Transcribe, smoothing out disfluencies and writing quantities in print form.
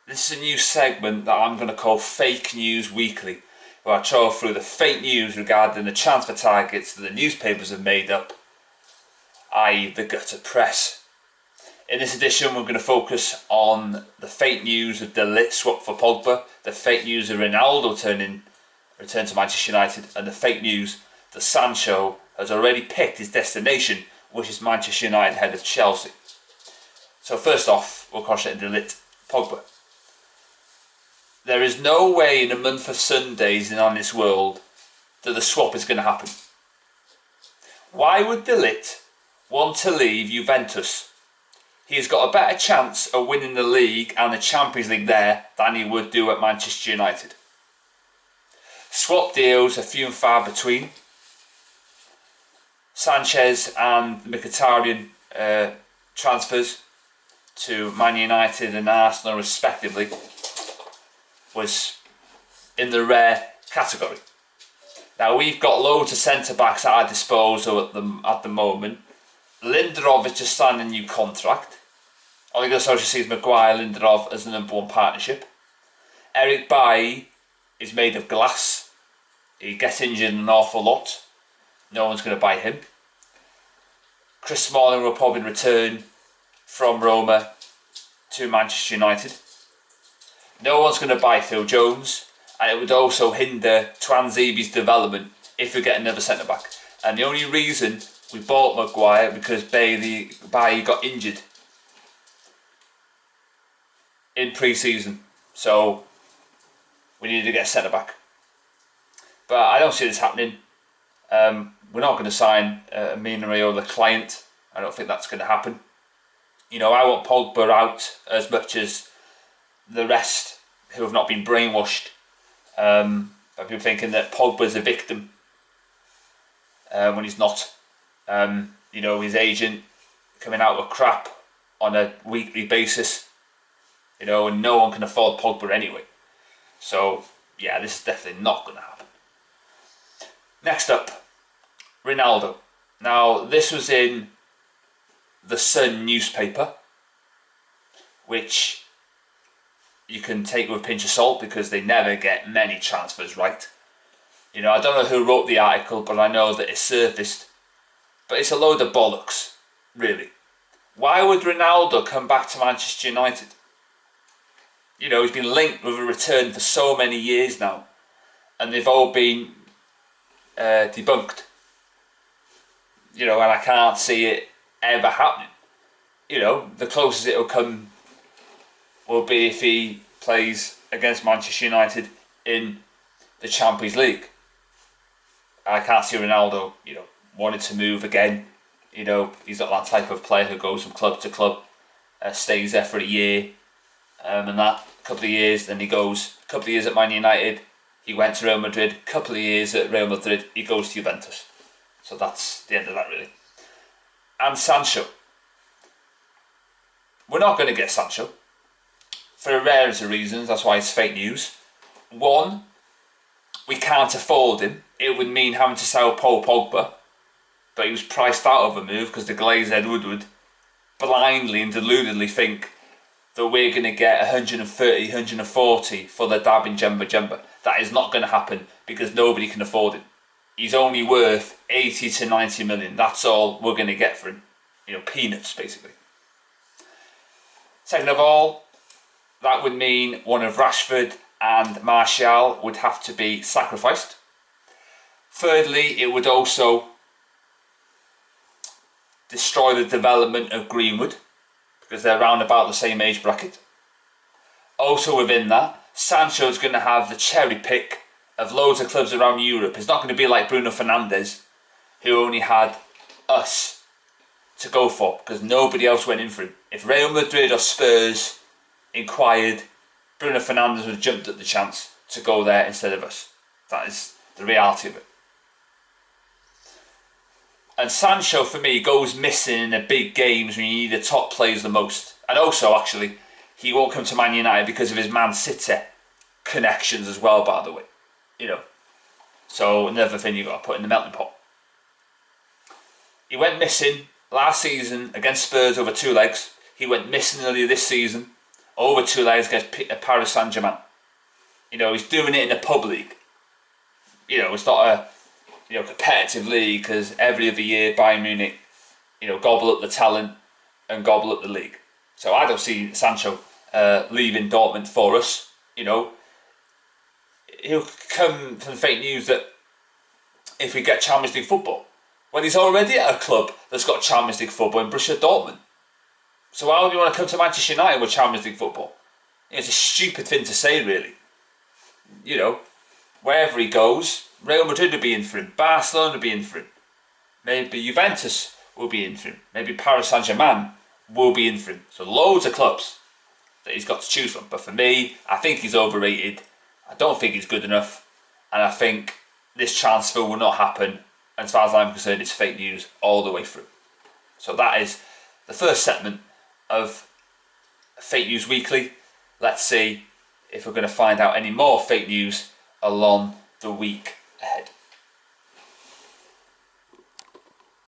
This is a new segment that I'm going to call Fake News Weekly, where I trawl through the fake news regarding the transfer targets that the newspapers have made up, i.e. the gutter press. In this edition, we're going to focus on the fake news of De Ligt swap for Pogba, the fake news of Ronaldo return to Manchester United, and the fake news that Sancho has already picked his destination, which is Manchester United ahead of Chelsea. So first off, we'll concentrate on De Ligt Pogba. There is no way in a month of Sundays in this world that the swap is going to happen. Why would De Ligt want to leave Juventus? He's got a better chance of winning the league and the Champions League there than he would do at Manchester United. Swap deals are few and far between. Sanchez and Mkhitaryan transfers to Man United and Arsenal respectively was in the rare category. Now we've got loads of centre-backs at our disposal at the moment. Lindelof has just signed a new contract. I think also sees Maguire Lindelof as the number one partnership. Eric Bailly is made of glass. He gets injured an awful lot. No one's going to buy him. Chris Smalling will probably return from Roma to Manchester United. No one's going to buy Phil Jones, and it would also hinder Twanzebe's development if we get another centre-back. And the only reason we bought Maguire because Bailly got injured in pre-season, so we needed to get a centre-back. But I don't see this happening. We're not going to sign Mina Raiola client. I don't think that's going to happen. You know, I want Pogba out as much as the rest who have not been brainwashed by people thinking that Pogba's a victim when he's not. You know, his agent coming out with crap on a weekly basis, you know, and no one can afford Pogba anyway. So, yeah, this is definitely not going to happen. Next up, Ronaldo. Now, this was in the Sun newspaper, which you can take with a pinch of salt because they never get many transfers right. You know, I don't know who wrote the article, but I know that it surfaced. But it's a load of bollocks, really. Why would Ronaldo come back to Manchester United? You know, he's been linked with a return for so many years now, and they've all been debunked. You know, and I can't see it ever happening. You know, the closest it'll come will be if he plays against Manchester United in the Champions League. I can't see Ronaldo, you know, wanting to move again. You know, he's not that type of player who goes from club to club, stays there for a year, and that, a couple of years, then he goes, a couple of years at Man United, he went to Real Madrid, a couple of years at Real Madrid, he goes to Juventus. So that's the end of that, really. And Sancho. We're not going to get Sancho for a variety of reasons. That's why it's fake news. One, we can't afford him. It would mean having to sell Paul Pogba, but he was priced out of a move because the Glazed Ed Woodward blindly and deludedly think that we're going to get 130, 140 for the dabbing Jumba. That is not going to happen because nobody can afford him. He's only worth 80 to 90 million. That's all we're going to get for him. You know, peanuts, basically. Second of all, that would mean one of Rashford and Martial would have to be sacrificed. Thirdly, it would also destroy the development of Greenwood because they're around about the same age bracket. Also within that, Sancho is going to have the cherry pick of loads of clubs around Europe. It's not going to be like Bruno Fernandes, who only had us to go for because nobody else went in for him. If Real Madrid or Spurs inquired, Bruno Fernandes would have jumped at the chance to go there instead of us. That is the reality of it. And Sancho, for me, goes missing in the big games when you need the top players the most. And also, actually, he won't come to Man United because of his Man City connections as well, by the way. You know, so another thing you've got to put in the melting pot. He went missing last season against Spurs over two legs. He went missing earlier this season over 2 legs against Paris Saint-Germain. You know, he's doing it in the pub league. You know, it's not a competitive league, because every other year Bayern Munich, gobble up the talent and gobble up the league. So I don't see Sancho leaving Dortmund for us. You know, he'll come from the fake news that if we get Champions League football, when he's already at a club that's got Champions League football in Borussia Dortmund. So why would you want to come to Manchester United with Champions League football? It's a stupid thing to say, really. You know, wherever he goes, Real Madrid will be in for him, Barcelona will be in for him, maybe Juventus will be in for him, maybe Paris Saint-Germain will be in for him. So loads of clubs that he's got to choose from. But for me, I think he's overrated. I don't think he's good enough, and I think this transfer will not happen. And as far as I'm concerned, it's fake news all the way through. So that is the first segment of Fake News Weekly. Let's see if we're going to find out any more fake news along the week